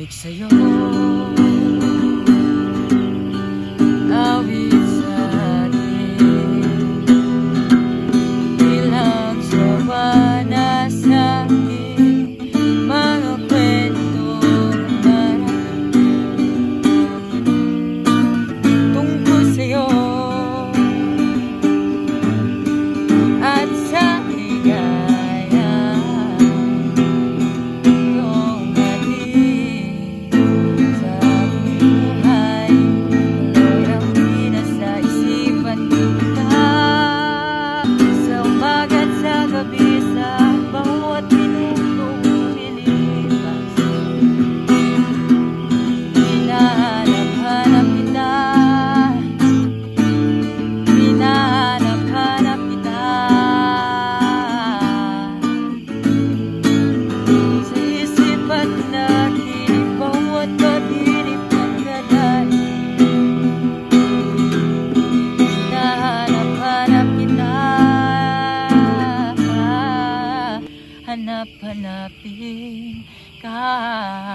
Balik sa'yo, awit sa atin, ilang sawa na sa akin, mga kwentong marami tungkol sa'yo at sa ligaya kong hatid sa buhay. Tuloy ang pinasa isipan kita sa umaga't sa gabi, sa bawat minutong lumilipas. Hinahanap-hanap kita, hinahanap-hanap kita. Sa isip at nakinig, bawat pag-inip ng kadali. Hinahanap-hanap kita, hanap-hanapin ka.